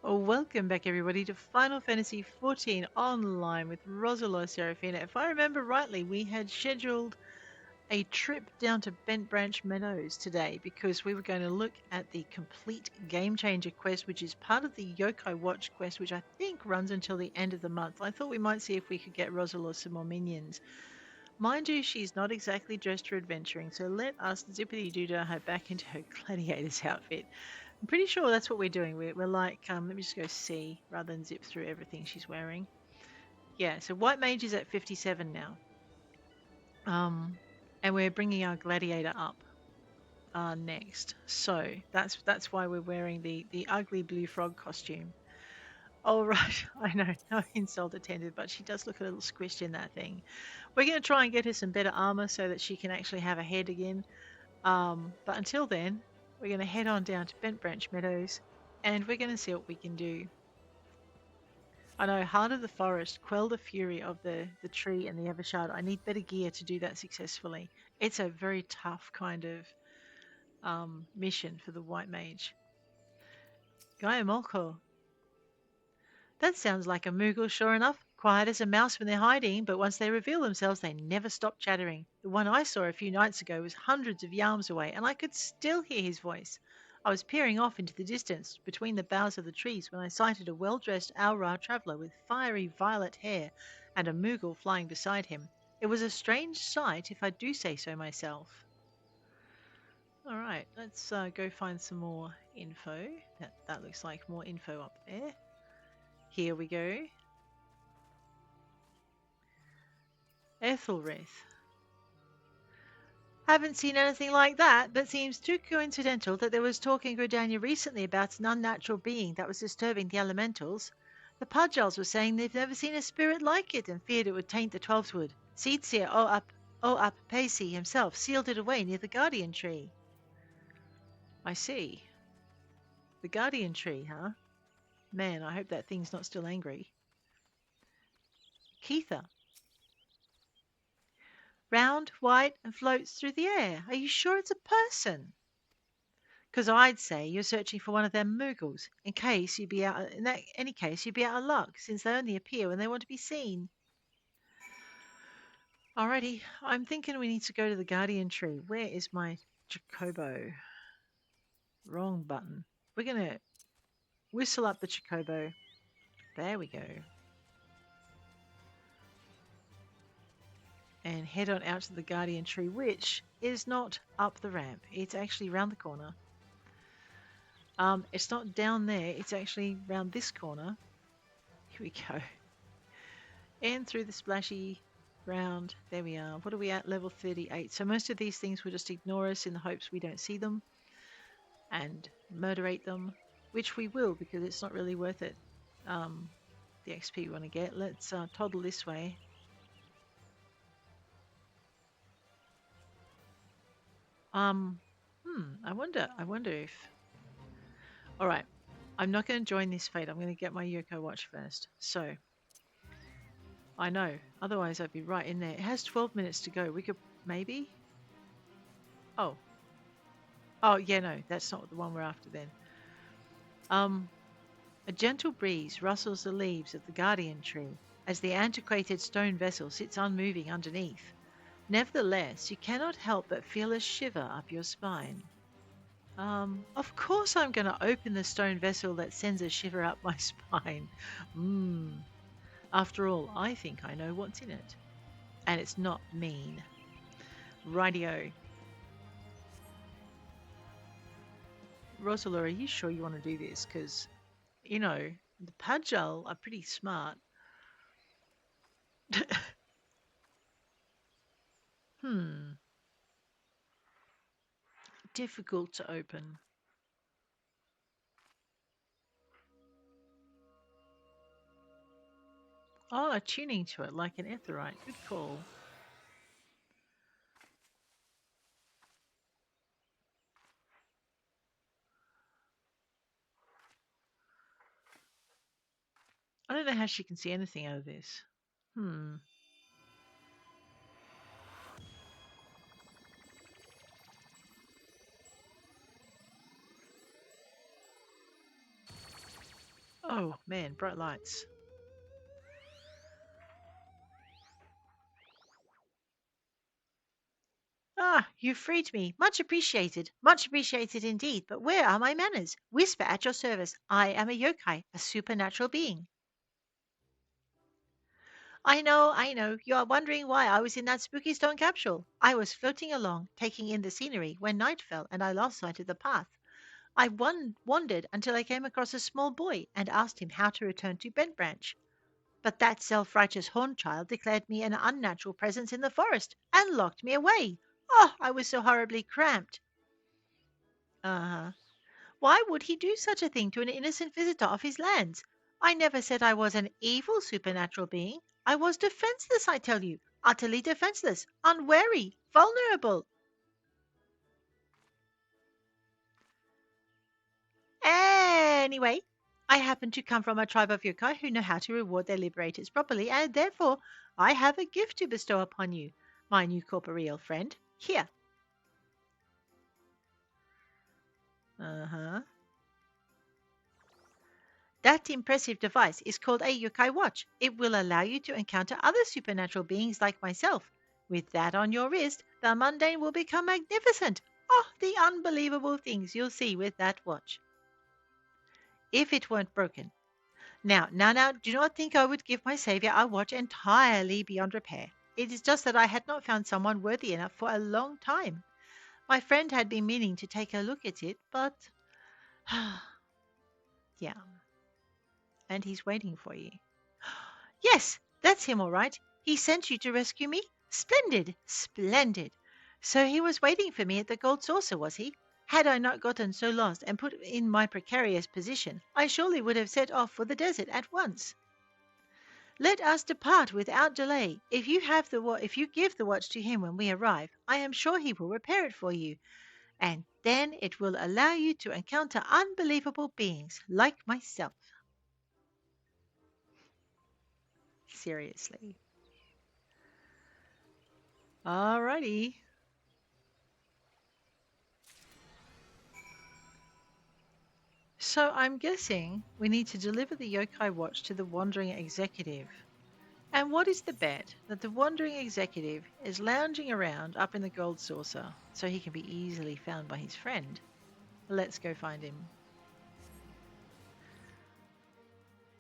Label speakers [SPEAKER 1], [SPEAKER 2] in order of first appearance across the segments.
[SPEAKER 1] Welcome back, everybody, to Final Fantasy XIV Online with Roselore Serafina. If I remember rightly, we had scheduled a trip down to Bent Branch Meadows today because we were going to look at the Complete Game Changer quest, which is part of the Yokai Watch quest, which I think runs until the end of the month. I thought we might see if we could get Roselore some more minions. Mind you, she's not exactly dressed for adventuring, so let us zippity-doo-dah her back into her gladiator's outfit. I'm pretty sure that's what we're doing. We're like, let me just go see rather than zip through everything she's wearing. Yeah, so White Mage is at 57 now. And we're bringing our Gladiator up next. So that's why we're wearing the ugly blue frog costume. Oh, right. I know, no insult intended, but she does look a little squished in that thing. We're going to try and get her some better armor so that she can actually have a head again. But until then, we're going to head on down to Bent Branch Meadows and we're going to see what we can do. I know, Heart of the Forest, quell the fury of the tree and the Evershard. I need better gear to do that successfully. It's a very tough kind of mission for the White Mage. Gaia Molko. That sounds like a Moogle, sure enough. Quiet as a mouse when they're hiding, but once they reveal themselves, they never stop chattering. The one I saw a few nights ago was hundreds of yarms away, and I could still hear his voice. I was peering off into the distance between the boughs of the trees when I sighted a well-dressed Aura traveller with fiery violet hair and a Moogle flying beside him. It was a strange sight, if I do say so myself. All right, let's go find some more info. That looks like more info up there. Here we go. Ethelrith. Haven't seen anything like that, but seems too coincidental that there was talk in Gridania recently about an unnatural being that was disturbing the elementals. The Pudgels were saying they've never seen a spirit like it and feared it would taint the Twelfthwood. Seedseer O Pacey himself sealed it away near the Guardian Tree. I see. The Guardian Tree, huh? Man, I hope that thing's not still angry. Keitha. Round, white, and floats through the air. Are you sure it's a person? Because I'd say you're searching for one of them Moogles. In any case, you'd be out of luck, since they only appear when they want to be seen. Alrighty, I'm thinking we need to go to the Guardian Tree. Where is my Chocobo? Wrong button. We're gonna whistle up the Chocobo. There we go. And head on out to the Guardian Tree, which is not up the ramp. It's actually round the corner. It's not down there. It's actually round this corner. Here we go. And through the splashy ground. There we are. What are we at? Level 38. So most of these things will just ignore us in the hopes we don't see them and murderate them, which we will because it's not really worth it. The XP we want to get. Let's toddle this way. I wonder if... Alright, I'm not going to join this fate. I'm going to get my Yokai Watch first. So, I know, otherwise I'd be right in there. It has 12 minutes to go. We could, maybe? Oh, yeah, no, that's not the one we're after then. A gentle breeze rustles the leaves of the Guardian Tree as the antiquated stone vessel sits unmoving underneath. Nevertheless, you cannot help but feel a shiver up your spine. Of course I'm going to open the stone vessel that sends a shiver up my spine. After all, I think I know what's in it. And it's not mean. Rightio. Roselore, are you sure you want to do this? Because, you know, the Pudgel are pretty smart. Difficult to open. Oh, attuning to it like an Aetheryte. Good call. I don't know how she can see anything out of this. Oh, man, bright lights. Ah, you freed me. Much appreciated. Much appreciated indeed. But where are my manners? Whisper at your service. I am a yokai, a supernatural being. I know, I know. You are wondering why I was in that spooky stone capsule. I was floating along, taking in the scenery, when night fell and I lost sight of the path. I wandered until I came across a small boy and asked him how to return to Bent Branch. But that self-righteous horn child declared me an unnatural presence in the forest and locked me away. Oh, I was so horribly cramped. Uh-huh. Why would he do such a thing to an innocent visitor of his lands? I never said I was an evil supernatural being. I was defenseless, I tell you. Utterly defenseless, unwary, vulnerable. Anyway, I happen to come from a tribe of yokai who know how to reward their liberators properly, and therefore I have a gift to bestow upon you, my new corporeal friend. Here. Uh-huh. That impressive device is called a yokai watch. It will allow you to encounter other supernatural beings like myself. With that on your wrist, the mundane will become magnificent. Oh, the unbelievable things you'll see with that watch. If it weren't broken. Now, do not think I would give my savior a watch entirely beyond repair. It is just that I had not found someone worthy enough for a long time. My friend had been meaning to take a look at it, but yeah, and he's waiting for you. Yes, that's him all right. He sent you to rescue me? Splendid, splendid. So he was waiting for me at the gold saucer, was he? Had I not gotten so lost and put in my precarious position, I surely would have set off for the desert at once. Let us depart without delay. If you give the watch to him when we arrive, I am sure he will repair it for you, and then it will allow you to encounter unbelievable beings like myself. Seriously. Alrighty. So I'm guessing we need to deliver the yokai watch to the wandering executive. And what is the bet that the wandering executive is lounging around up in the gold saucer so he can be easily found by his friend? Let's go find him.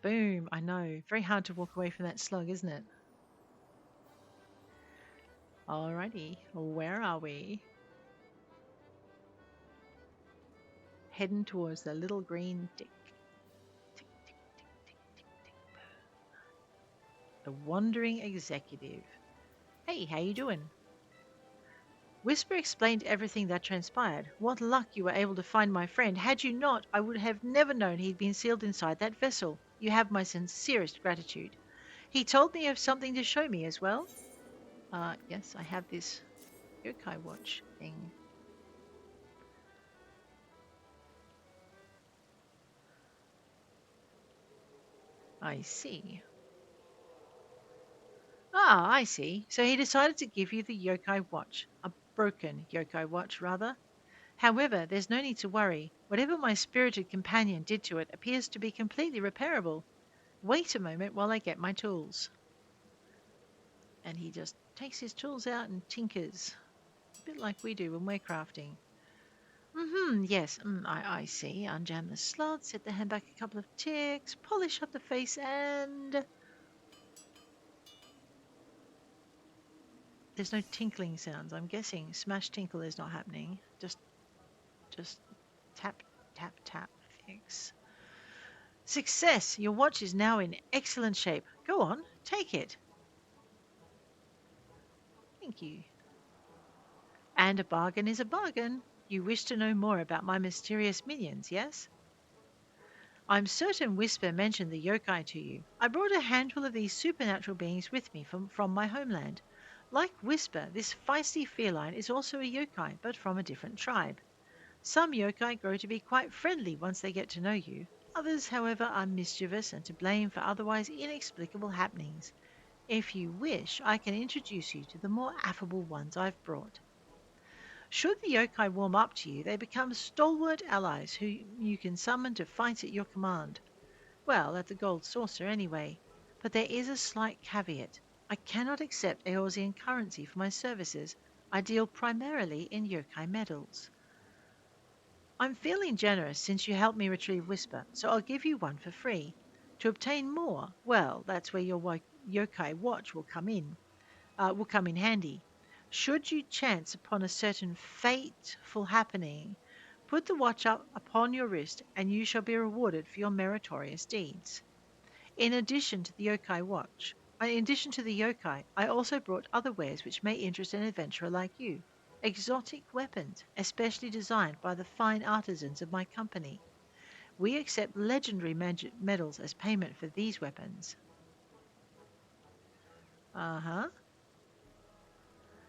[SPEAKER 1] Boom, I know. Very hard to walk away from that slug, isn't it? Alrighty, where are we? Heading towards the little green tick. Tick, tick, tick, tick, tick, tick. The wandering executive. Hey, how you doing? Whisper explained everything that transpired. What luck you were able to find my friend. Had you not, I would have never known he'd been sealed inside that vessel. You have my sincerest gratitude. He told me of something to show me as well. Yes, I have this yokai watch thing. I see. Ah, I see. So he decided to give you the yokai watch. A broken yokai watch, rather. However, there's no need to worry. Whatever my spirited companion did to it appears to be completely repairable. Wait a moment while I get my tools. And he just takes his tools out and tinkers. A bit like we do when we're crafting. Yes, I see. Unjam the slot, set the hand back a couple of ticks, polish up the face, and there's no tinkling sounds. I'm guessing smash tinkle is not happening. Just tap, tap, tap. Fix. Success! Your watch is now in excellent shape. Go on, take it. Thank you. And a bargain is a bargain. You wish to know more about my mysterious minions, yes? I'm certain Whisper mentioned the yokai to you. I brought a handful of these supernatural beings with me from my homeland. Like Whisper, this feisty feline is also a yokai, but from a different tribe. Some yokai grow to be quite friendly once they get to know you. Others, however, are mischievous and to blame for otherwise inexplicable happenings. If you wish, I can introduce you to the more affable ones I've brought. Should the yokai warm up to you, they become stalwart allies who you can summon to fight at your command. Well, at the Gold Saucer anyway. But there is a slight caveat. I cannot accept Eorzean currency for my services. I deal primarily in yokai metals. I'm feeling generous since you helped me retrieve Whisper, so I'll give you one for free. To obtain more, well, that's where your yokai watch will come in handy. Should you chance upon a certain fateful happening, put the watch up upon your wrist, and you shall be rewarded for your meritorious deeds. In addition to the yokai, I also brought other wares which may interest an adventurer like you. Exotic weapons, especially designed by the fine artisans of my company. We accept legendary medals as payment for these weapons. Uh-huh.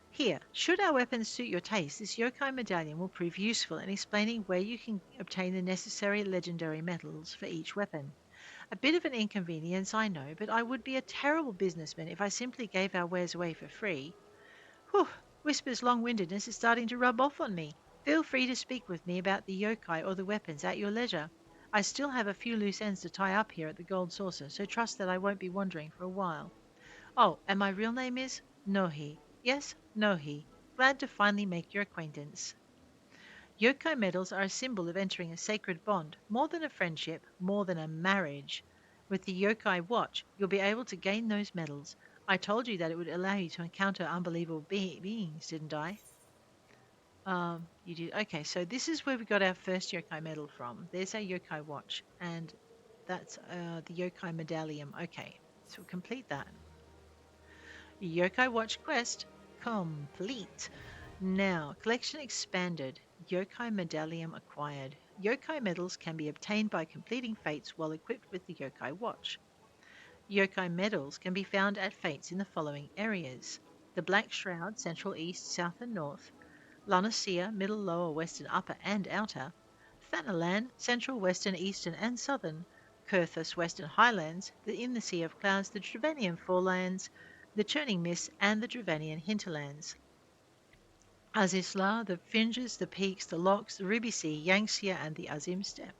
[SPEAKER 1] Here, should our weapons suit your taste, this yokai medallion will prove useful in explaining where you can obtain the necessary legendary medals for each weapon. A bit of an inconvenience, I know, but I would be a terrible businessman if I simply gave our wares away for free. Whew, Whisper's long-windedness is starting to rub off on me. Feel free to speak with me about the yokai or the weapons at your leisure. I still have a few loose ends to tie up here at the Gold Saucer, so trust that I won't be wandering for a while. Oh, and my real name is Nohi. Yes, Nohi. Glad to finally make your acquaintance. Yokai medals are a symbol of entering a sacred bond, more than a friendship, more than a marriage. With the yokai watch, you'll be able to gain those medals. I told you that it would allow you to encounter unbelievable beings, didn't I? You did. Okay, so this is where we got our first yokai medal from. There's our yokai watch, and that's the yokai medallion. Okay, so we'll complete that. Yokai watch quest complete. Now, collection expanded. Yokai medallion acquired. Yokai medals can be obtained by completing fates while equipped with the yokai watch. Yokai medals can be found at fates in the following areas: the Black Shroud, Central, East, South, and North; Lanusia, Middle, Lower, Western, Upper, and Outer; Thanalan, Central, Western, Eastern, and Southern; Kurthus, Western Highlands; in the Sea of Clouds, the Dravanian Forelands, the Churning Mists, and the Dravanian Hinterlands; Azisla, the Fringes, the Peaks, the Locks, the Ruby Sea, Yangtze, and the Azim Steppe.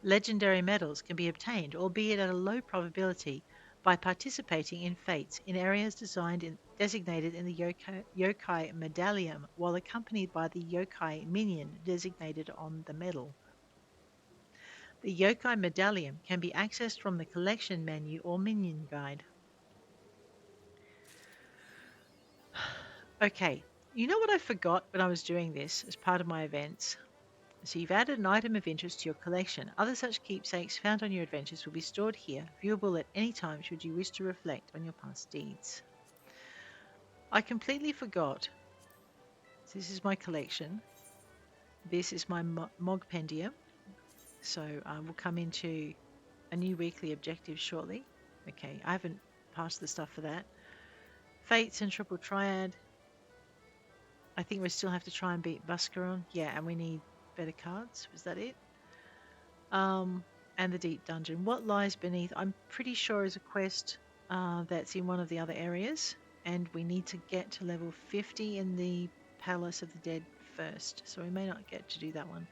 [SPEAKER 1] Legendary medals can be obtained, albeit at a low probability, by participating in fates in areas designated in the yokai medallion while accompanied by the yokai minion designated on the medal. The yokai medallion can be accessed from the collection menu or minion guide. Okay, you know what I forgot when I was doing this as part of my events? So you've added an item of interest to your collection. Other such keepsakes found on your adventures will be stored here, viewable at any time should you wish to reflect on your past deeds. I completely forgot. So this is my collection. This is my Mogpendium. So we'll come into a new weekly objective shortly. Okay, I haven't passed the stuff for that. Fates and Triple Triad. I think we still have to try and beat Buscaron. Yeah, and we need better cards. Was that it? And the Deep Dungeon. What lies beneath? I'm pretty sure is a quest that's in one of the other areas, and we need to get to level 50 in the Palace of the Dead first, so we may not get to do that one.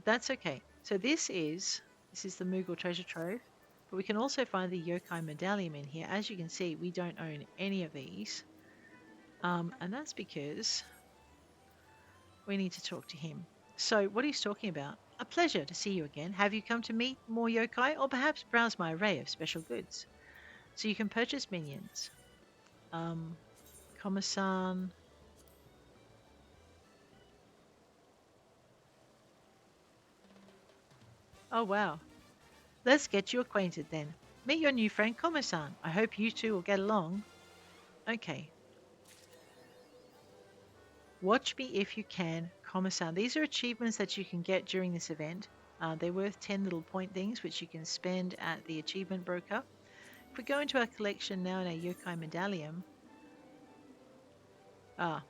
[SPEAKER 1] That's okay. So this is the Moogle treasure trove, but we can also find the yokai medallion in here. As you can see, we don't own any of these, and that's because we need to talk to him. So what he's talking about: a pleasure to see you again. Have you come to meet more yokai, or perhaps browse my array of special goods? So you can purchase minions. Komasan. Oh wow. Let's get you acquainted then. Meet your new friend Komasan. I hope you two will get along. Okay. Watch me if you can, Komasan. These are achievements that you can get during this event. They're worth 10 little point things, which you can spend at the achievement broker. If we go into our collection now in our yokai medallion, yeah.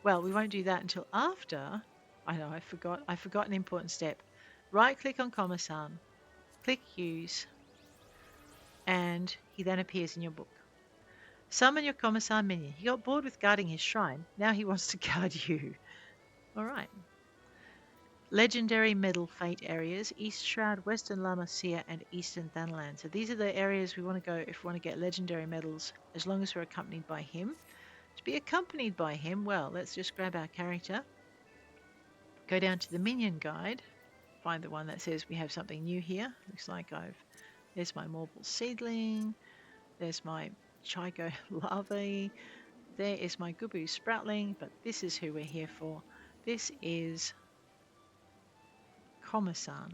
[SPEAKER 1] Well, we won't do that until after. I know, I forgot an important step. Right click on Komasan, click use, and he then appears in your book. Summon your Komasan minion. He got bored with guarding his shrine. Now he wants to guard you. All right. Legendary Medal Fate areas, East Shroud, Western La Masia, and Eastern Thanalan. So these are the areas we want to go if we want to get legendary medals, as long as we're accompanied by him. To be accompanied by him, well, let's just grab our character, go down to the minion guide, find the one that says we have something new here. Looks like there's my Morble Seedling, there's my Chico Larvae, there is my Gubu Sproutling, but this is who we're here for. This is Komasan.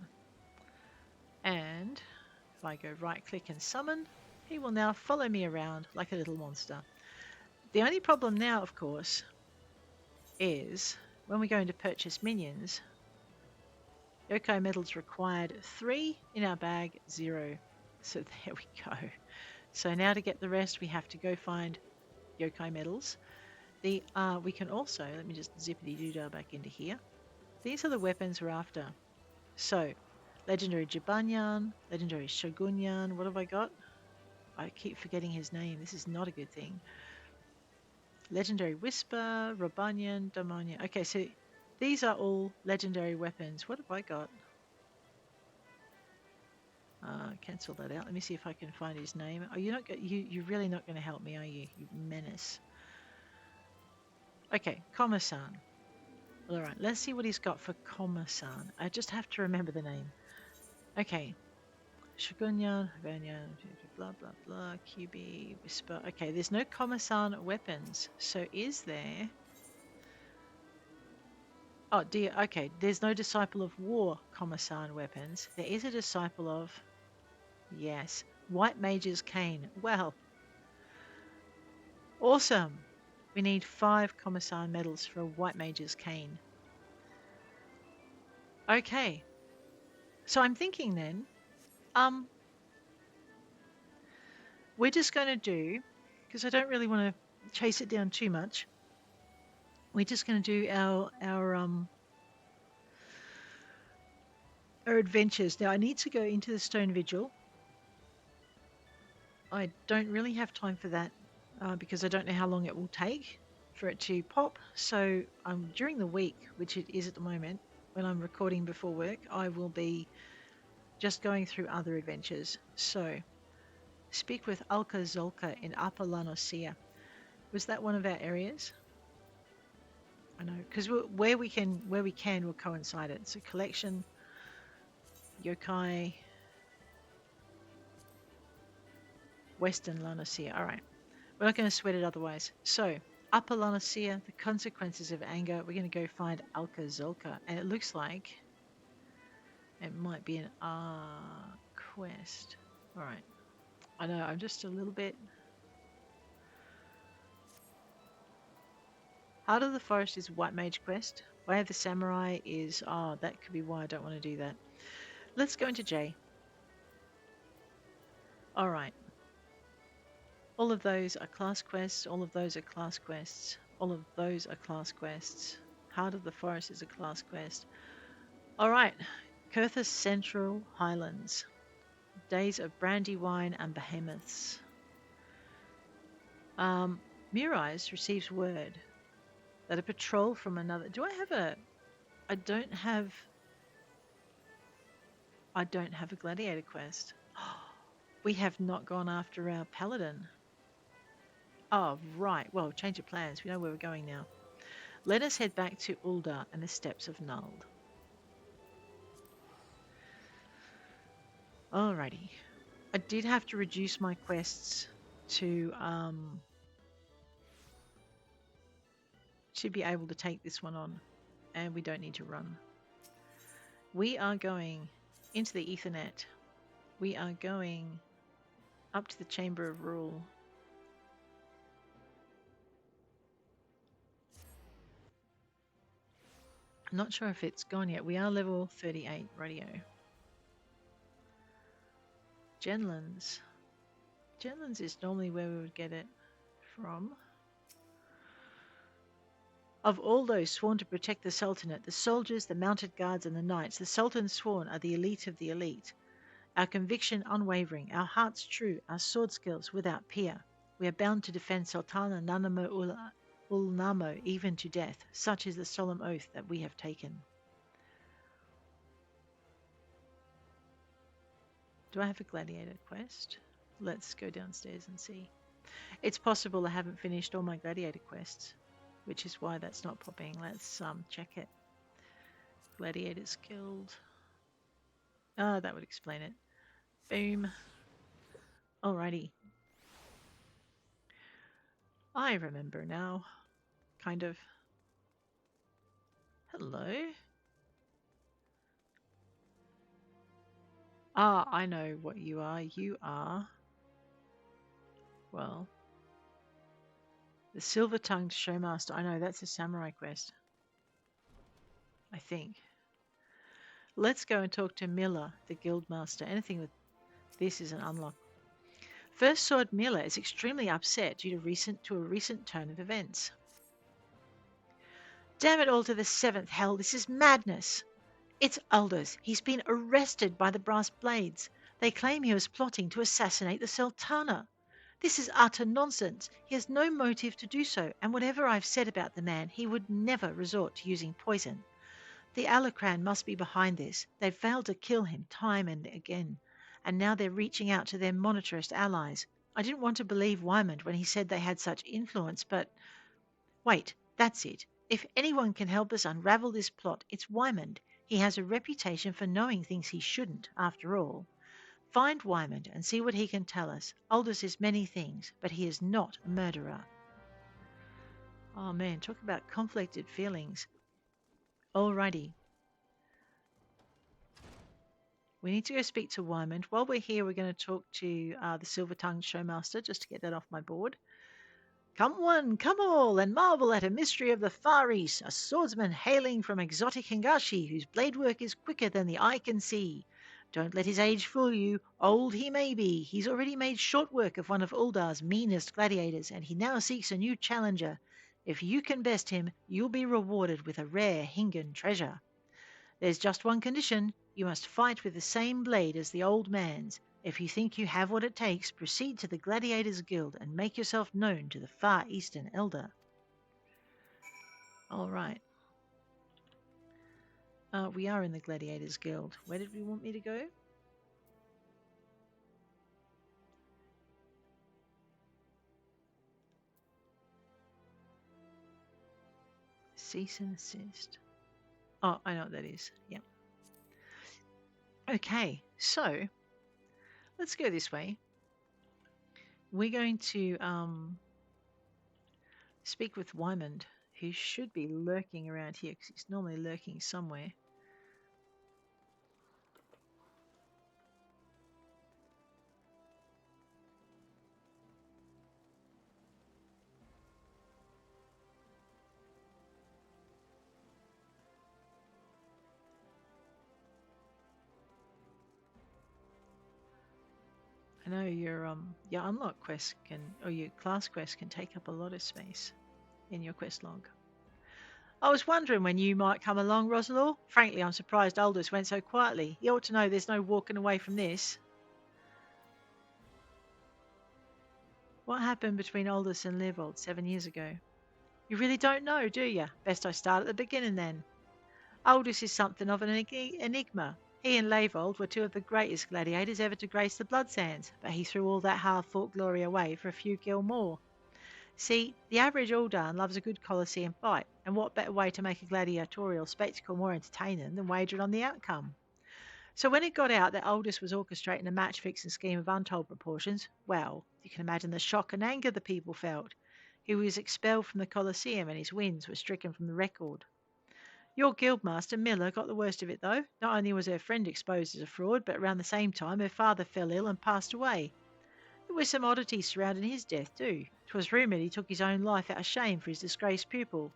[SPEAKER 1] And if I go right click and summon, he will now follow me around like a little monster. The only problem now, of course, is when we're going to purchase minions, Yokai medals required 3, in our bag 0. So there we go. So now to get the rest, we have to go find Yokai medals. We can also, let me just zippity-doo-dah back into here. These are the weapons we're after. So, legendary Jibanyan, legendary Shogunyan. What have I got? I keep forgetting his name. This is not a good thing. Legendary Whisper, Robanyan, Damanyan. Okay, so these are all legendary weapons. What have I got? Cancel that out. Let me see if I can find his name. Oh, you're really not going to help me, are you? You menace. Okay, Komasan. All right, let's see what he's got for Komasan. I just have to remember the name. Okay. Shogunyan, Banyan, blah, blah, blah, QB, Whisper. Okay, there's no Komasan weapons. So is there... Oh, dear. Okay, there's no Disciple of War Komasan weapons. There is a Disciple of... Yes. White Mage's Cane. Well, awesome. We need 5 Komasan medals for a White Mage's Cane. Okay. So I'm thinking then, we're just going to do, because I don't really want to chase it down too much, we're just going to do our adventures. Now I need to go into the Stone Vigil. I don't really have time for that because I don't know how long it will take for it to pop. So during the week, which it is at the moment, when I'm recording before work, I will be just going through other adventures. So, speak with Alka Zolka in Upper Lanosia. Was that one of our areas? I know, because where we can, we'll coincide it. So collection, Yokai, Western Lanosia. All right, we're not going to sweat it otherwise. So Upper Lanosia, the consequences of anger. We're going to go find Alka Zolka, and it looks like it might be an quest. All right, I know I'm just a little bit. Heart of the Forest is White Mage quest. Way of the Samurai is... Oh, that could be why I don't want to do that. Let's go into J. Alright. All of those are class quests. All of those are class quests. All of those are class quests. Heart of the Forest is a class quest. Alright. Kurthus Central Highlands. Days of Brandywine and Behemoths. Mirais receives word that a patrol from another... Do I have a... I don't have a gladiator quest. We have not gone after our paladin. Oh, right. Well, change of plans. We know where we're going now. Let us head back to Ul'dah and the steppes of Nuld. Alrighty. I did have to reduce my quests to be able to take this one on, and we don't need to run. We are going into the Ethernet. We are going up to the Chamber of Rule. I'm not sure if it's gone yet. We are level 38 radio. Genlands. Genlands is normally where we would get it from. Of all those sworn to protect the Sultanate, the soldiers, the mounted guards, and the knights, the Sultan's sworn are the elite of the elite. Our conviction unwavering, our hearts true, our sword skills without peer. We are bound to defend Sultana Nanamo Ulnamo even to death. Such is the solemn oath that we have taken. Do I have a gladiator quest? Let's go downstairs and see. It's possible I haven't finished all my gladiator quests, which is why that's not popping. Let's check it. Gladiators Guild. Ah, that would explain it. Boom. Alrighty. I remember now. Kind of. Hello. Ah, I know what you are. You are, well, the silver-tongued showmaster. I know, that's a samurai quest. I think. Let's go and talk to Mylla, the guildmaster. Anything with this is an unlock. First Sword Mylla is extremely upset due to a recent turn of events. Damn it all to the seventh hell, this is madness. It's Ul'dah's. He's been arrested by the Brass Blades. They claim he was plotting to assassinate the Sultana. This is utter nonsense. He has no motive to do so, and whatever I've said about the man, he would never resort to using poison. The Alacran must be behind this. They've failed to kill him time and again, and now they're reaching out to their monetarist allies. I didn't want to believe Wymond when he said they had such influence, but... Wait, that's it. If anyone can help us unravel this plot, it's Wymond. He has a reputation for knowing things he shouldn't, after all. Find Wymond and see what he can tell us. Ul'dah is many things, but he is not a murderer. Oh man, talk about conflicted feelings. Alrighty. We need to go speak to Wymond. While we're here, we're going to talk to the Silver-Tongued Showmaster, just to get that off my board. Come one, come all, and marvel at a mystery of the Far East, a swordsman hailing from exotic Hingashi, whose blade work is quicker than the eye can see. Don't let his age fool you. Old he may be. He's already made short work of one of Ul'dah's meanest gladiators, and he now seeks a new challenger. If you can best him, you'll be rewarded with a rare Hingan treasure. There's just one condition. You must fight with the same blade as the old man's. If you think you have what it takes, proceed to the Gladiators Guild and make yourself known to the Far Eastern Elder. All right. We are in the Gladiators Guild. Where did we want me to go? Cease and assist. Oh, I know what that is. Yeah. Okay, so let's go this way. We're going to speak with Wymond, who should be lurking around here because he's normally lurking somewhere. I know your unlock quest can, or your class quest can take up a lot of space in your quest log. I was wondering when you might come along, Roselore. Frankly, I'm surprised Ul'dah went so quietly. You ought to know there's no walking away from this. What happened between Ul'dah and Leovold 7 years ago? You really don't know, do you? Best I start at the beginning then. Ul'dah is something of an enigma. He and Leovold were two of the greatest gladiators ever to grace the blood sands, but he threw all that hard-fought glory away for a few gil more. See, the average Ul'dah loves a good Colosseum fight, and what better way to make a gladiatorial spectacle more entertaining than wager on the outcome? So when it got out that Ul'dah was orchestrating a match-fixing scheme of untold proportions, well, you can imagine the shock and anger the people felt. He was expelled from the Colosseum and his wins were stricken from the record. Your guildmaster, Mylla, got the worst of it, though. Not only was her friend exposed as a fraud, but around the same time her father fell ill and passed away. There were some oddities surrounding his death, too. 'Twas rumoured he took his own life out of shame for his disgraced pupil,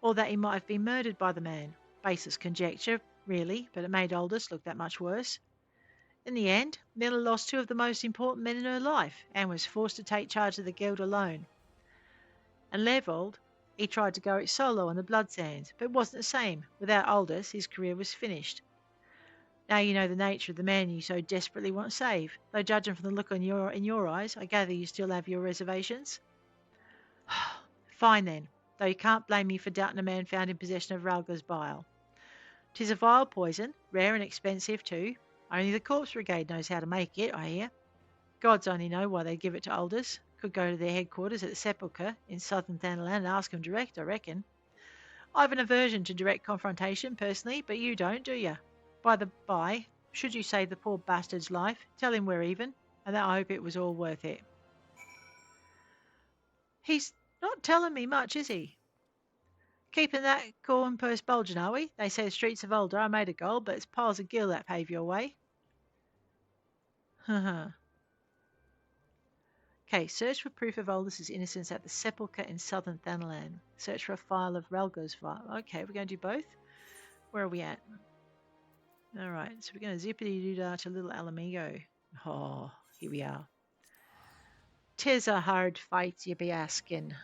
[SPEAKER 1] or that he might have been murdered by the man. Baseless conjecture, really, but it made Ul'dah look that much worse. In the end, Mylla lost two of the most important men in her life, and was forced to take charge of the guild alone. And Leovold, he tried to go it solo on the blood sands, but it wasn't the same. Without Ul'dah, his career was finished. Now you know the nature of the man you so desperately want to save. Though judging from the look in your eyes, I gather you still have your reservations. Fine then, though you can't blame me for doubting a man found in possession of Rhalga's bile. 'Tis a vile poison, rare and expensive too. Only the Corpse Brigade knows how to make it, I hear. Gods only know why they give it to Ul'dahs. Could go to their headquarters at the Sepulchre in southern Thanalan and ask them direct, I reckon. I've an aversion to direct confrontation, personally, but you don't, do you? By the by, should you save the poor bastard's life, tell him we're even, and that I hope it was all worth it. He's not telling me much, is he? Keeping that corn purse bulging, are we? They say the streets of Ul'dah are made of gold, but it's piles of gil that pave your way. Haha. Okay, search for proof of Ul'dah's innocence at the Sepulchre in southern Thanalan. Search for a file of Relgo's file. Okay, we're going to do both. Where are we at? All right, so we're going to zippity-doo-dah to Little Alamigo. Oh, here we are. 'Tis a hard fight, you be asking.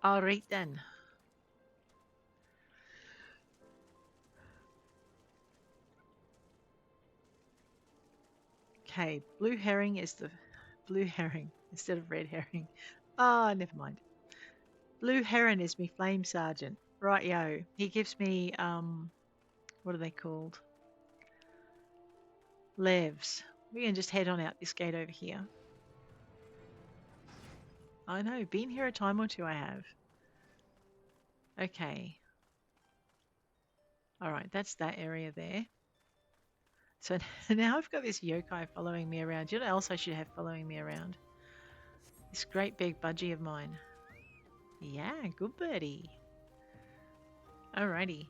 [SPEAKER 1] All right then. Okay, blue herring is the blue herring instead of red herring. Ah, never mind. Blue heron is me flame sergeant. Rightio. He gives me what are they called? Levs. We can just head on out this gate over here. I know, been here a time or two I have. Okay. Alright, that's that area there. So now I've got this yokai following me around. Do you know what else I should have following me around? This great big budgie of mine. Yeah, good birdie. Alrighty.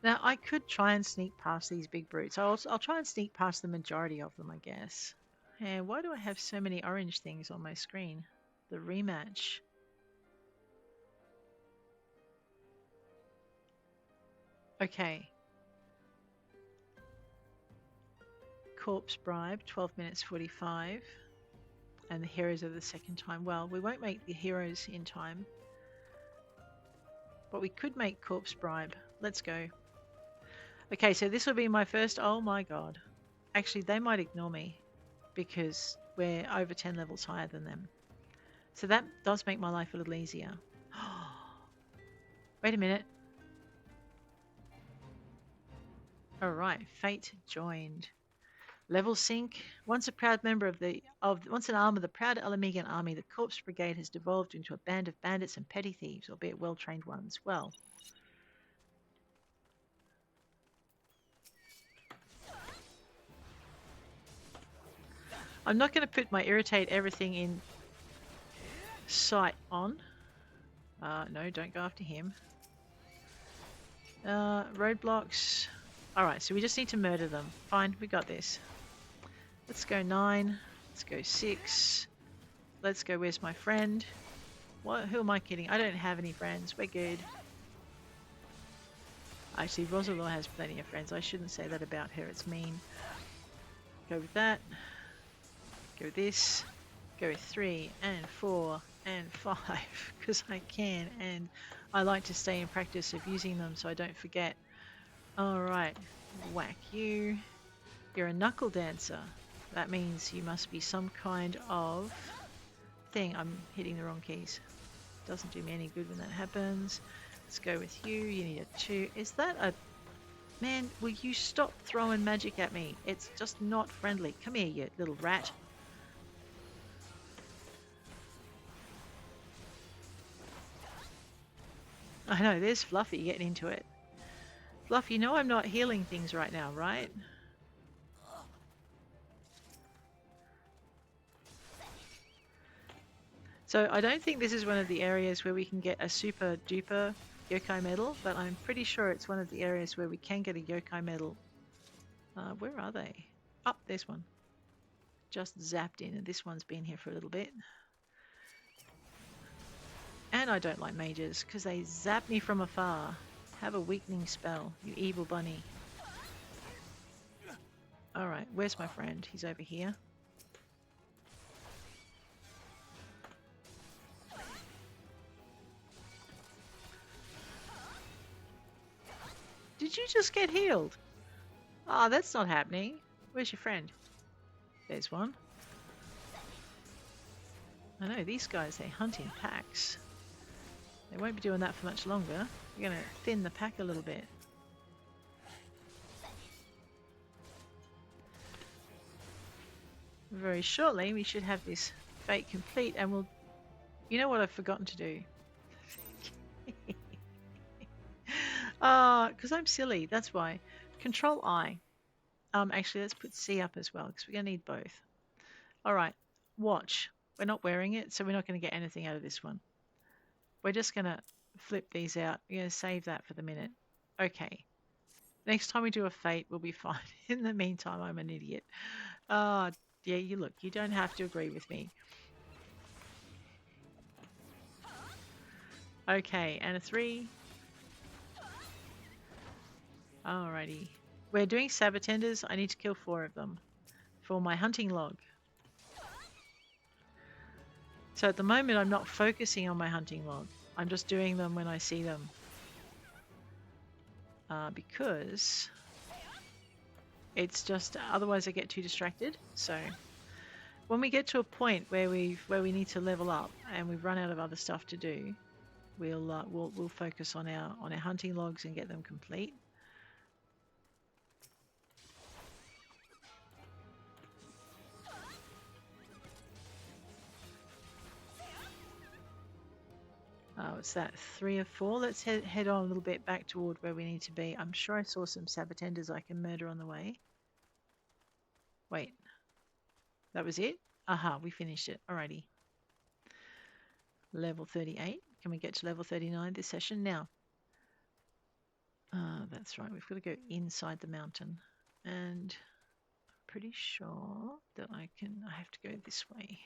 [SPEAKER 1] Now I could try and sneak past these big brutes. I'll try and sneak past the majority of them, I guess. And why do I have so many orange things on my screen? The rematch. Okay. Corpse Bribe, 12 minutes 45. And the heroes of the second time. Well, we won't make the heroes in time. But we could make Corpse Bribe. Let's go. Okay, so this will be my first. Oh my god. Actually, they might ignore me because we're over 10 levels higher than them. So that does make my life a little easier. Wait a minute. Alright, fate joined. Level sync. Once a proud member once an arm of the proud Alamigan army, the Corpse Brigade has devolved into a band of bandits and petty thieves, albeit well-trained ones. Well, I'm not going to put my irritate everything in sight on. No, don't go after him. Roadblocks. Alright, so we just need to murder them. Fine, we got this. Let's go 9. Let's go 6. Let's go, where's my friend? What? Who am I kidding? I don't have any friends. We're good. Actually, Roselore has plenty of friends. I shouldn't say that about her. It's mean. Go with that. Go with this. Go with 3 and 4 and 5 because I can, and I like to stay in practice of using them so I don't forget. Alright, whack you. You're a knuckle dancer. That means you must be some kind of thing. I'm hitting the wrong keys. Doesn't do me any good when that happens. Let's go with you. You need a 2. Is that a... Man, will you stop throwing magic at me? It's just not friendly. Come here, you little rat. I know, there's Fluffy getting into it. Fluffy, you know I'm not healing things right now, right? So I don't think this is one of the areas where we can get a super duper yokai medal, but I'm pretty sure it's one of the areas where we can get a yokai medal. Where are they? Oh, there's one. Just zapped in, and this one's been here for a little bit. And I don't like mages, because they zap me from afar. Have a weakening spell, you evil bunny. Alright, where's my friend? He's over here. Did you just get healed? Ah, that's not happening. Where's your friend? There's one. I know, these guys, they hunt in packs. They won't be doing that for much longer. We're going to thin the pack a little bit. Very shortly, we should have this fate complete, and we'll... You know what I've forgotten to do? Because I'm silly, that's why. Control I. Actually, let's put C up as well, because we're going to need both. All right, watch. We're not wearing it, so we're not going to get anything out of this one. We're just going to flip these out. We're going to save that for the minute. Okay. Next time we do a fate, we'll be fine. In the meantime, I'm an idiot. Yeah, you look. You don't have to agree with me. Okay, and a 3. Alrighty. We're doing Sabotenders. I need to kill 4 of them for my hunting log. So at the moment, I'm not focusing on my hunting log. I'm just doing them when I see them. Because it's just, otherwise I get too distracted. So when we get to a point where we need to level up and we've run out of other stuff to do, we'll focus on our hunting logs and get them complete. It's that 3 or 4. Let's head on a little bit back toward where we need to be. I'm sure I saw some Sabotenders I can murder on the way. Wait, that was it? Aha, we finished it. Alrighty. Level 38. Can we get to level 39 this session? Now, that's right. We've got to go inside the mountain. And I'm pretty sure that I have to go this way.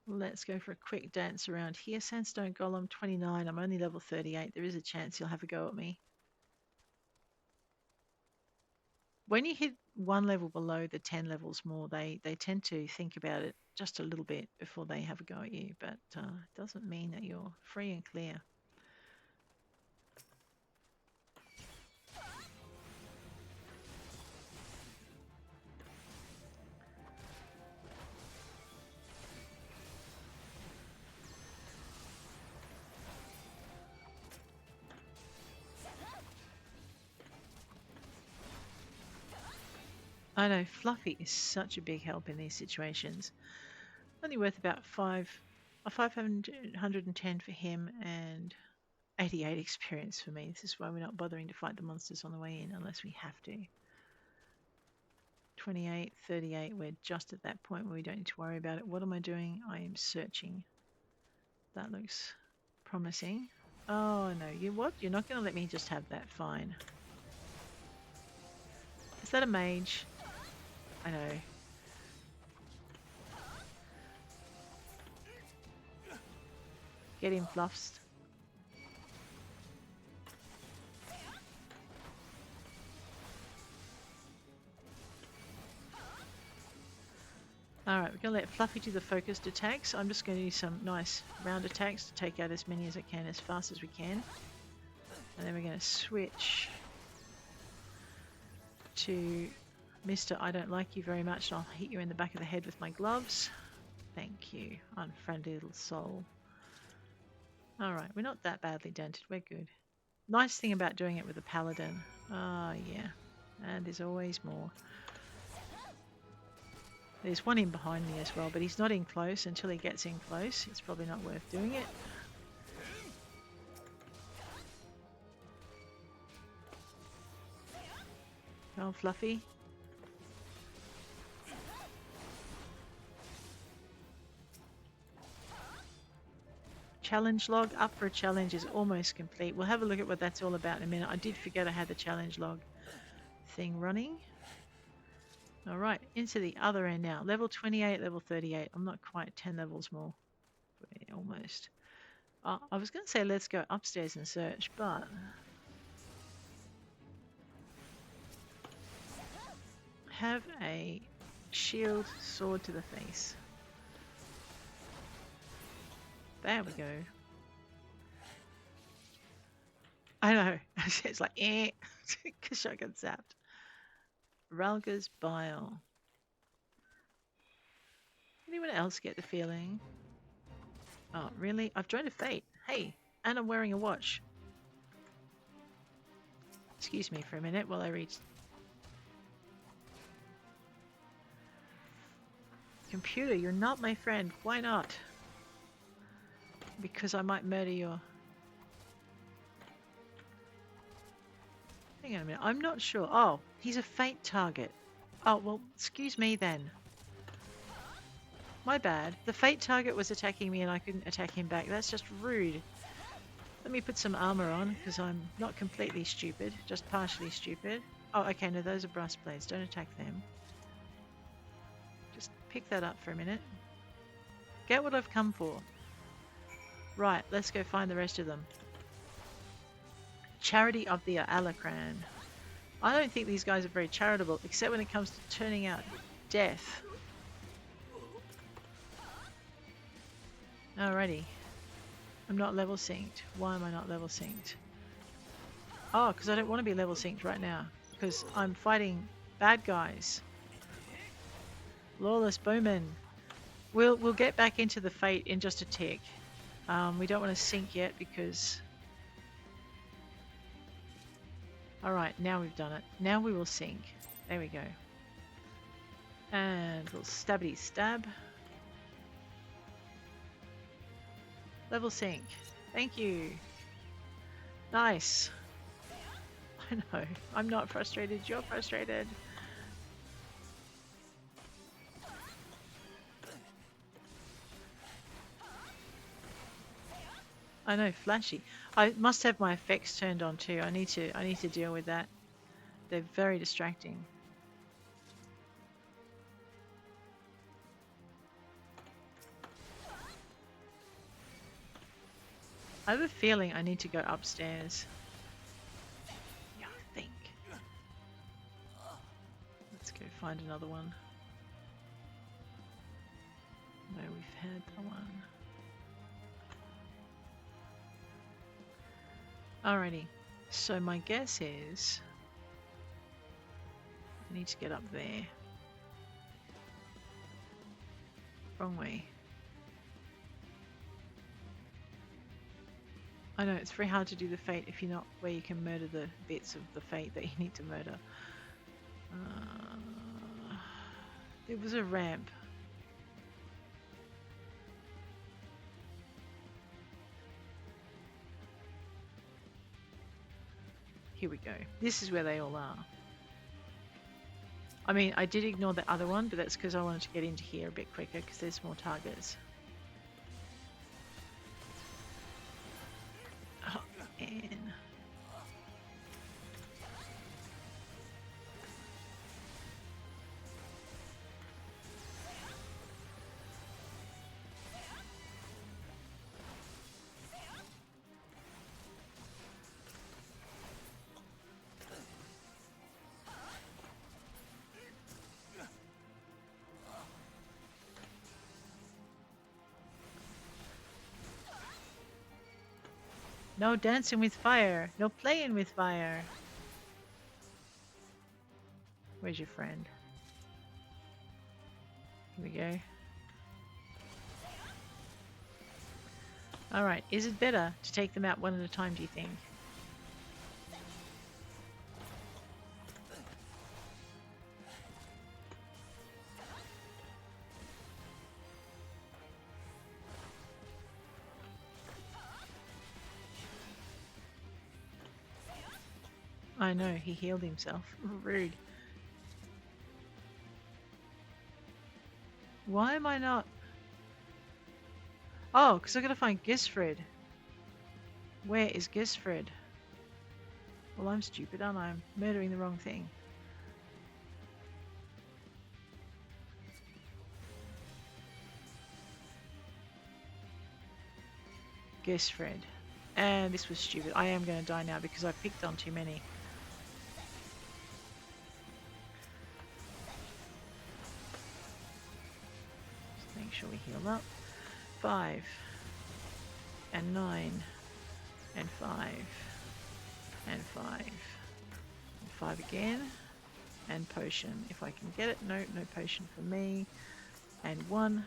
[SPEAKER 1] Let's go for a quick dance around here. Sandstone Golem 29. I'm only level 38. There is a chance you'll have a go at me. When you hit one level below the 10 levels more, they tend to think about it just a little bit before they have a go at you. But it doesn't mean that you're free and clear. I know, Fluffy is such a big help in these situations. Only worth about 510 for him and 88 experience for me. This is why we're not bothering to fight the monsters on the way in unless we have to. 28, 38, we're just at that point where we don't need to worry about it. What am I doing? I am searching. That looks promising. Oh no, what? You're not going to let me just have that? Fine. Is that a mage? I know. Get him, Fluffs. Alright, we're going to let Fluffy do the focused attacks. I'm just going to do some nice round attacks to take out as many as I can as fast as we can. And then we're going to switch to Mr. I don't like you very much, and I'll hit you in the back of the head with my gloves. Thank you, unfriendly little soul. Alright, we're not that badly dented, we're good. Nice thing about doing it with a paladin. Oh yeah, and there's always more. There's one in behind me as well, but he's not in close. Until he gets in close, it's probably not worth doing it. Oh, Fluffy. Challenge log up for a challenge is almost complete. We'll have a look at what that's all about in a minute. I did forget I had the challenge log thing running. All right, into the other end now. Level 28, level 38. I'm not quite 10 levels more. Almost. I was going to say let's go upstairs and search, but have a shield sword to the face. There we go. I know. It's like, because I got zapped. Ralga's Bile. Anyone else get the feeling? Oh, really? I've joined a fate. Hey, and I'm wearing a watch. Excuse me for a minute while I read. Computer, you're not my friend. Why not? Because I might murder your... Hang on a minute. I'm not sure. Oh, he's a fate target. Oh, well, excuse me then. My bad. The fate target was attacking me and I couldn't attack him back. That's just rude. Let me put some armor on because I'm not completely stupid, just partially stupid. Oh, okay, no, those are brass blades. Don't attack them. Just pick that up for a minute. Get what I've come for. Right, let's go find the rest of them. Charity of the Alacran. I don't think these guys are very charitable, except when it comes to turning out death. Alrighty. I'm not level synced. Why am I not level synced? Oh, because I don't want to be level synced right now. Because I'm fighting bad guys. Lawless Bowman. We'll get back into the fate in just a tick. We don't want to sync yet because... Alright, now we've done it. Now we will sync. There we go. And we'll stabby stab. Level sync. Thank you. Nice. I know. I'm not frustrated. You're frustrated. I know, flashy. I must have my effects turned on too. I need to deal with that. They're very distracting. I have a feeling I need to go upstairs. Yeah, I think. Let's go find another one. No, we've had the one. Alrighty, so my guess is I need to get up there. Wrong way. I know, it's very hard to do the fate if you're not where you can murder the bits of the fate that you need to murder. There was a ramp. Here we go. This is where they all are. I mean, I did ignore the other one, but that's because I wanted to get into here a bit quicker because there's more targets. Oh, man. No dancing with fire. No playing with fire. Where's your friend? Here we go. Alright, is it better to take them out one at a time, do you think? I know, he healed himself. Rude. Why am I not... Oh, because I gotta find Gisfred. Where is Gisfred? Well, I'm stupid, aren't I? I'm murdering the wrong thing. Gisfred. And this was stupid. I am going to die now because I picked on too many. Just make sure we heal up. 5 and 9 and 5 and 5 and 5 again And potion, if I can get it. No, no potion for me. And one.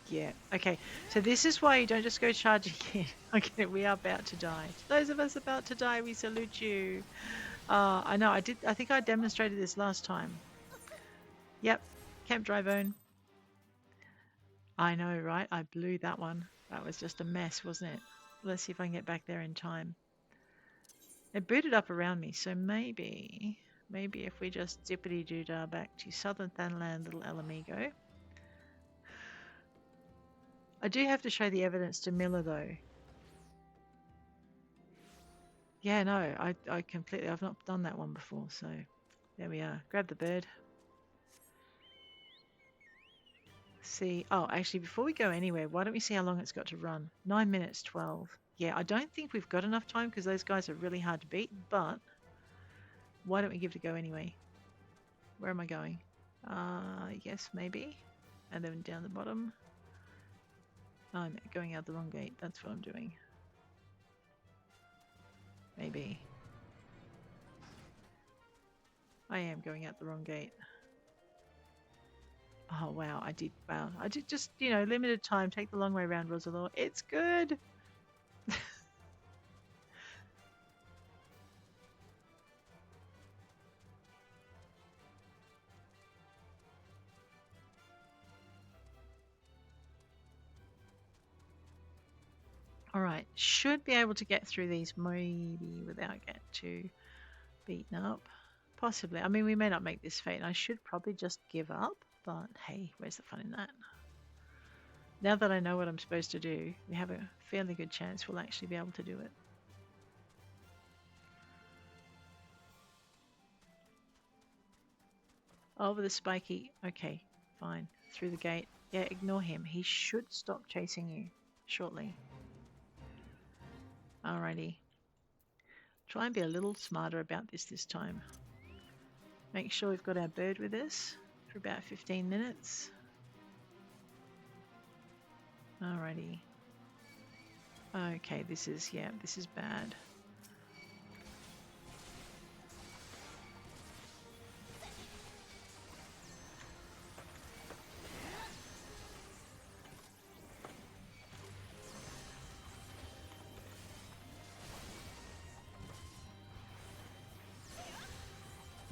[SPEAKER 1] Yeah, okay. So this is why you don't just go charging in. Okay, we are about to die. Those of us about to die, we salute you. I know, I think I demonstrated this last time. Yep, Camp Dry Bone. I know, right? I blew that one. That was just a mess, wasn't it? Let's see if I can get back there in time. It booted up around me, so maybe if we just dippity-doo-dah back to Southern Thanland, little Alamigo. I do have to show the evidence to Mylla, though. Yeah, no, I completely, I've not done that one before, so there we are. Grab the bird. See, oh, actually, before we go anywhere, why don't we see how long it's got to run? 9 minutes, 12. Yeah, I don't think we've got enough time because those guys are really hard to beat, but why don't we give it a go anyway? Where am I going? Yes, maybe. And then down the bottom. Oh, I'm going out the wrong gate. That's what I'm doing. Maybe. I am going out the wrong gate. Oh, wow. Wow. I did just, limited time. Take the long way around, Roselore. It's good. All right. Should be able to get through these maybe without getting too beaten up. Possibly. I mean, we may not make this fate. I should probably just give up. But hey, where's the fun in that? Now that I know what I'm supposed to do, we have a fairly good chance we'll actually be able to do it. Over the spiky. Okay, fine. Through the gate. Yeah, ignore him. He should stop chasing you shortly. Alrighty. Try and be a little smarter about this time. Make sure we've got our bird with us for about 15 minutes. Alrighty. Okay, this is bad.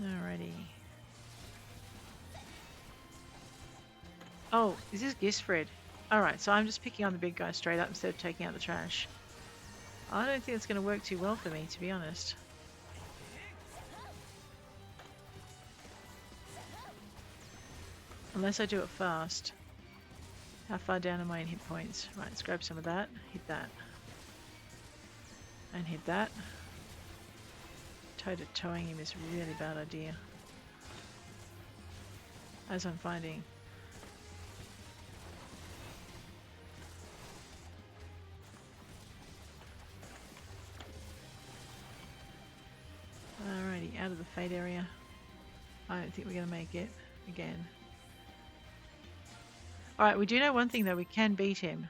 [SPEAKER 1] Alrighty. Oh, is this Gisfred? Alright, so I'm just picking on the big guy straight up instead of taking out the trash. I don't think it's going to work too well for me, to be honest. Unless I do it fast. How far down am I in hit points? Right, let's grab some of that. Hit that. And hit that. Toe-to-toeing him is a really bad idea. As I'm finding. Alrighty, out of the fate area. I don't think we're going to make it again. Alright, we do know one thing though, we can beat him.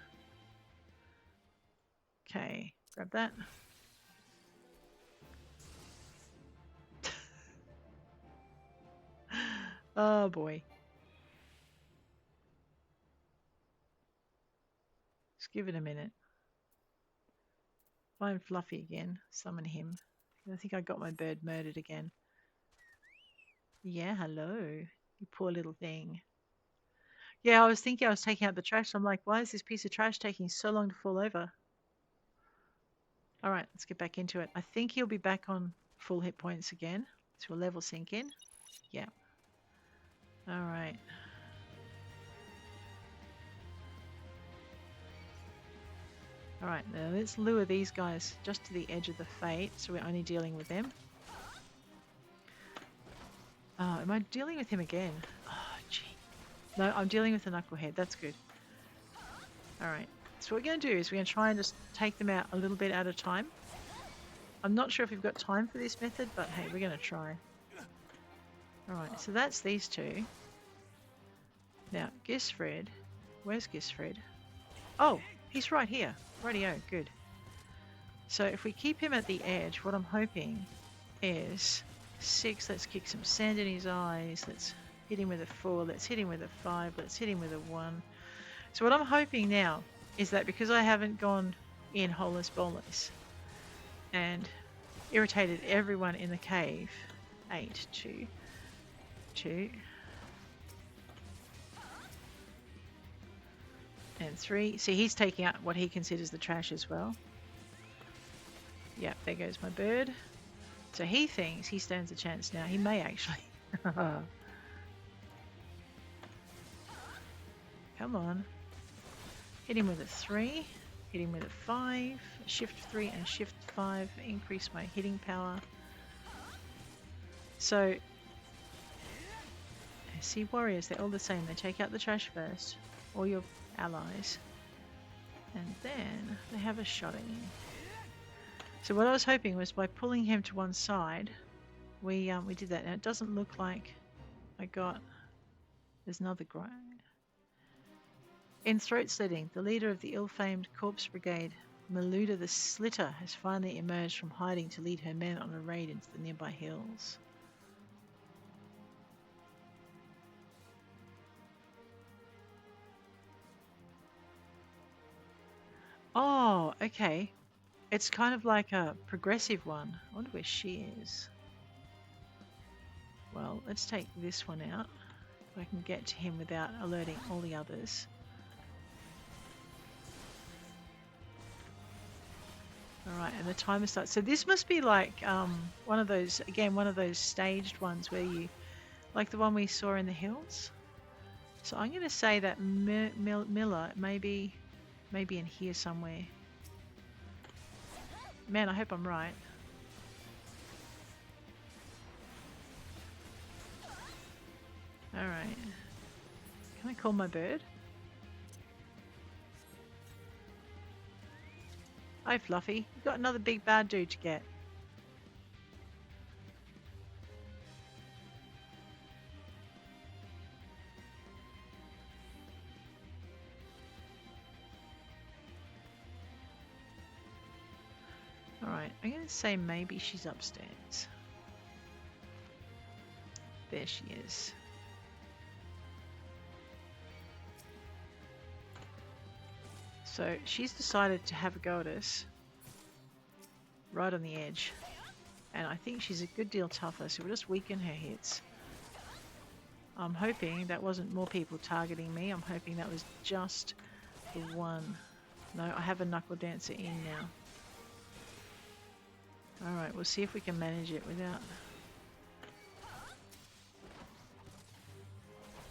[SPEAKER 1] Okay, grab that. Oh boy. Just give it a minute. Find Fluffy again, summon him. I think I got my bird murdered again. Yeah, hello, you poor little thing. Yeah, I was thinking I was taking out the trash. I'm like, why is this piece of trash taking so long to fall over? Alright, let's get back into it. I think he'll be back on full hit points again. So we'll level sync in. Yeah. Alright. Alright, now let's lure these guys just to the edge of the fate, so we're only dealing with them. Oh, am I dealing with him again? Oh, gee. No, I'm dealing with the knucklehead. That's good. Alright, so what we're going to do is we're going to try and just take them out a little bit at a time. I'm not sure if we've got time for this method, but hey, we're going to try. Alright, so that's these two. Now, Gisfred. Where's Gisfred? Oh, he's right here. Rightio, good. So if we keep him at the edge, what I'm hoping is 6. Let's kick some sand in his eyes. Let's hit him with a 4. Let's hit him with a 5. Let's hit him with a 1. So what I'm hoping now is that because I haven't gone in holeless bolus and irritated everyone in the cave, 8, 2, 2, and 3. See, he's taking out what he considers the trash as well. Yep, there goes my bird. So he thinks he stands a chance now. He may actually. Come on. Hit him with a 3. Hit him with a 5. Shift 3 and shift 5. Increase my hitting power. So, see, warriors, they're all the same. They take out the trash first. All your allies. And then they have a shot at you. So what I was hoping was by pulling him to one side, we did that. Now it doesn't look like I got. There's another grind. In throat slitting, the leader of the ill-famed corpse brigade, Mylla the Slitter, has finally emerged from hiding to lead her men on a raid into the nearby hills. Oh, okay. It's kind of like a progressive one. I wonder where she is. Well, let's take this one out. If I can get to him without alerting all the others. Alright, and the timer starts. So this must be like one of those, again, one of those staged ones where you, like the one we saw in the hills. So I'm going to say that Mylla may be in here somewhere. Man, I hope I'm right. Alright. Can I call my bird? Hi, Fluffy. You've got another big bad dude to get. Alright, I'm going to say maybe she's upstairs. There she is. So she's decided to have a go at us. Right on the edge. And I think she's a good deal tougher, so we'll just weaken her hits. I'm hoping that wasn't more people targeting me. I'm hoping that was just the one. No, I have a knuckle dancer in now. Alright, we'll see if we can manage it without...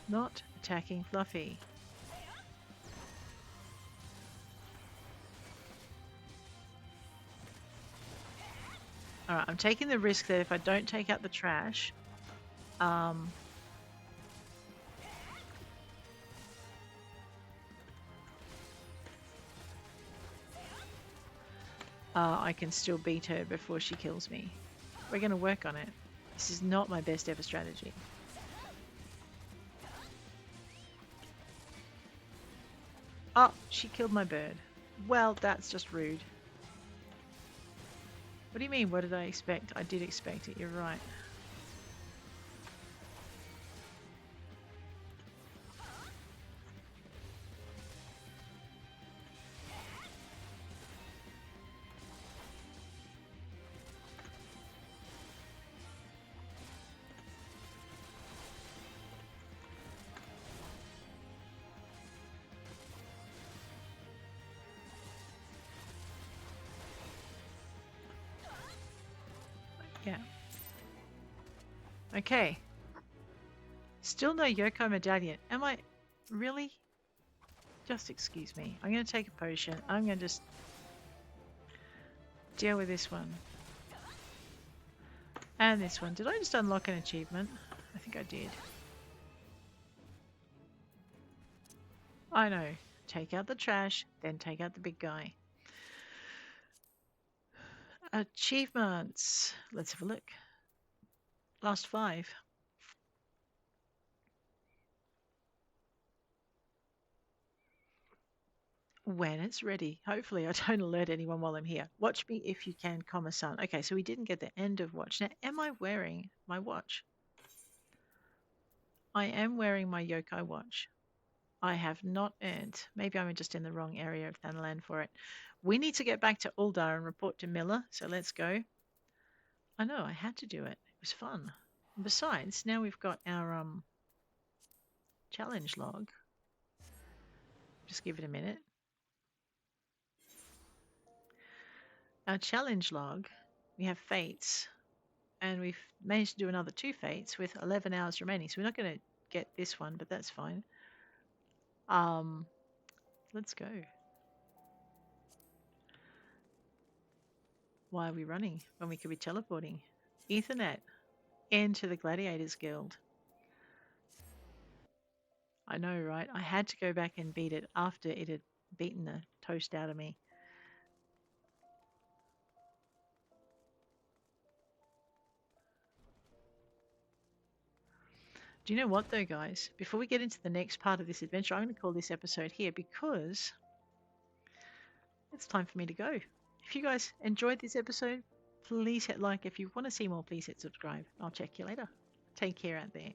[SPEAKER 1] not attacking Fluffy. Alright, I'm taking the risk that if I don't take out the trash, I can still beat her before she kills me. We're going to work on it. This is not my best ever strategy. Oh, she killed my bird. Well, that's just rude. What do you mean, what did I expect? I did expect it, you're right. Yeah. Okay. Still no Yokai medallion. Am I really? Just excuse me. I'm going to take a potion. I'm going to just deal with this one. And this one. Did I just unlock an achievement? I think I did. I know. Take out the trash, then take out the big guy. Achievements. Let's have a look. Last 5. when it's ready. Hopefully, I don't alert anyone while I'm here. Watch me if you can, Koma-san. Okay, so we didn't get the end of watch. Now, am I wearing my watch? I am wearing my Yokai watch. I have not earned. Maybe I'm just in the wrong area of Thanalan for it. We need to get back to Ul'dah and report to Mylla, so let's go. I know, I had to do it. It was fun. And besides, now we've got our challenge log. Just give it a minute. Our challenge log, we have fates, and we've managed to do another 2 fates with 11 hours remaining. So we're not going to get this one, but that's fine. Let's go. Why are we running when we could be teleporting? Ethernet into the Gladiators Guild. I know, right? I had to go back and beat it after it had beaten the toast out of me. Do you know what, though, guys? Before we get into the next part of this adventure, I'm going to call this episode here because it's time for me to go. If you guys enjoyed this episode, please hit like. If you want to see more, please hit subscribe. I'll check you later. Take care out there.